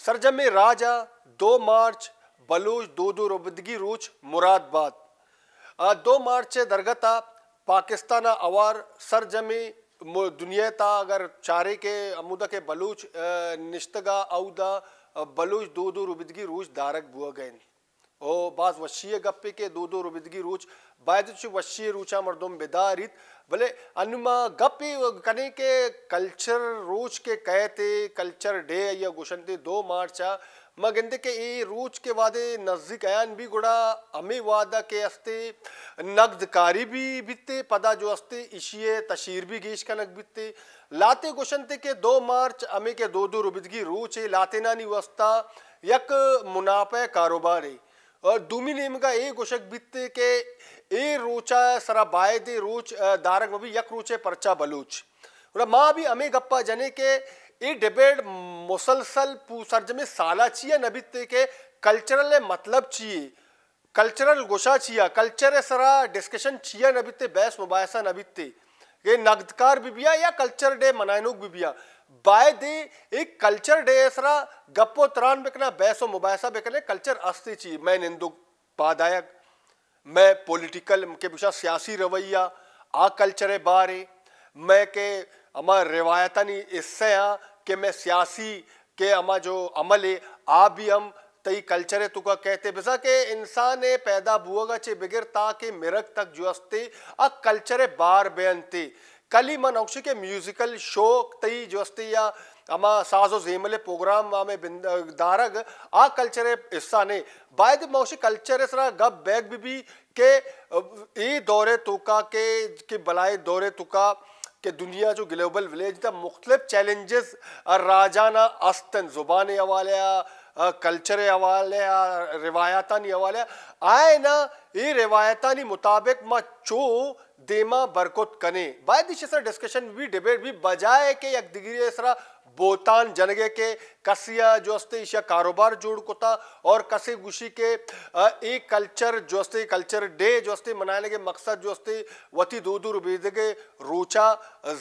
सरजमे राजा 2 मार्च बलूच दो रुबदगी रूच मुरादबाद 2 मार्च दरगता पाकिस्तान अवार सरजमी दुनिया ता अगर चारे के अमुदा के बलूच निश्तगा औदा बलूच दो रुबदगी रूच दारक बुआ गए ओ बाज वशीय गप्पे के दो रुबदगी रूच बायद वशीय रूचा मर्दम बेदारित भले अनुमा गप्पे कने के कल्चर रोच के कहते कल्चर डे या गुशनते 2 मार्च मगंदे के ए रूच के वादे नजदीक आयान भी गुड़ा अमे वादा के अस्ते नगदकारी भी बिते पदा जो अस्ते इशिये तशीर भी गेश का नग बिते लाते गुशनते के 2 मार्च अमे के दो रुबदगी रूच लाते नानी वस्ता यक मुनाफे कारोबार है और दूमी नेम का एक गोशक बित्ते के ए रोचा सरा बाय दे रोच दारक में भी यक रोचे परचा बलूच और माँ भी अमे गप्पा जने के ए डिबेट मुसलसल सरजमे साला चिया नबित्ते के कल्चरल मतलब चाहिए कल्चरल गोशा चिया कल्चर सरा डिस्कशन चिया नबित्ते बहस मुबायसा नबित्ते ये नगदकार बिबिया या कल्चर डे मनायनुक बिबिया बाय दे एक कल्चर डे सरा गप्पो तरान बेकना बहसो मुबायसा बेकने कल्चर अस्ति ची मैं निंदु पादायक मैं पॉलिटिकल के बिशा सियासी रवैया आ कल्चरे बारे मैं के अमा रिवायता नहीं इससे आ कि मैं सियासी के अमा जो अमल है आ भी हम तई कल्चर तुका कहते बिसा के इंसान पैदा बुआगा चे बिगिर ताकि मिरक तक जो अस्ते आ कल्चर बार बेनते कली मन औक्षी के म्यूजिकल शो तई जो अस्ते या अमा साजो जेमले प्रोग्राम में दारग आ कल्चर हिस्सा ने बायद मौशी कल्चर सरा गब बैग भी के ए दौरे तुका के बलाए दौरे तुका के दुनिया जो ग्लोबल विलेज था मुख्तलिफ चैलेंजेस राजाना अस्तन जुबान हवाले कल्चर हवाले रिवायतानी हवाले आए ना ये रिवायतानी मुताबिक मा चो देमा बरकत कने बाय दिश सर डिस्कशन भी डिबेट भी बजाय के एक डिग्री सरा बोतान जनगे के कसिया जो अस्ते इशा कारोबार जोड़ कोता और कसे गुशी के एक कल्चर जो अस्ते कल्चर डे जो अस्ते मनाने के मकसद जो अस्ते वती दो रुबीदे के रोचा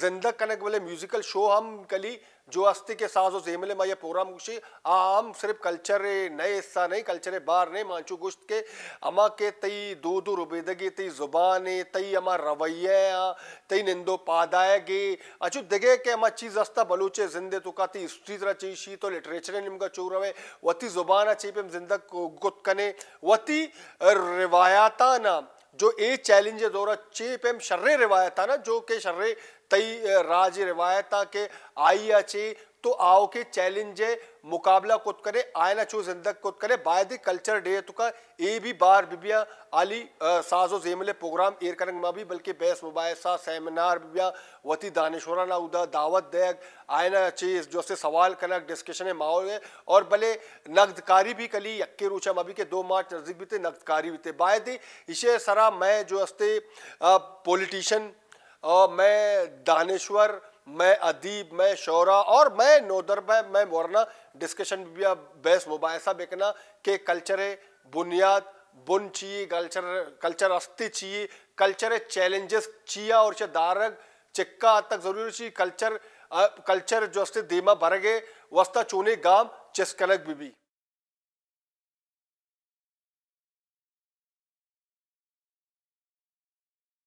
जिंदग कनक वाले म्यूजिकल शो हम कली जो अस्ते के साजो जेमले मा ये प्रोग्राम गुशी आम सिर्फ कल्चर नए हिस्सा नहीं कल्चर बार नहीं मांचू गुश्त के अमा के तई दो रुबीदगी तई जुबान तई अमा रवैया तई निंदो पादायगे अचु दगे के अमा चीज अस्ता बलूचे जिंदे तुकाती हिस्ट्री तरह चीशी तो लिटरेचर निम्का चूरवे वती जुबाना चीपेम जिंदग गुत कने वती रिवायता ना जो ए चैलेंज दौरा चेपेम शर्रे रिवायता ना जो के शर्रे तई राज रिवायता के आइया चे तो आओ के चैलेंज मुकाबला कुत करे आयना चो जिंदग कुत करे बायद कल्चर डे तुका ए भी बार बिबिया आली साजो जेमले प्रोग्राम एर करंग मा भी बल्कि बहस मुबायसा सेमिनार बिबिया वती दानिशवराना उदा दावत देग आयना चीज जो से सवाल कनक डिस्कशन माहौल है और भले नगदकारी भी कली यक्के रूचा मा भी के 2 मार्च नजदीक भी थे नगदकारी भी थे बायद इसे सरा मैं जो अस्ते पॉलिटिशियन और मैं दानिश्वर मैं अदीब मैं शौरा और मैं नोदर मैं मोरना डिस्कशन भी बहस मुबायसा बेकना के कल्चर बुनियाद बुन चाहिए कल्चर अस्ति चाहिए कल्चर चैलेंजेस चिया और दारग चिक्का तक जरूरी चाहिए कल्चर जो अस्ते देमा भरगे वस्ता चोने गाम चिस्कनक भी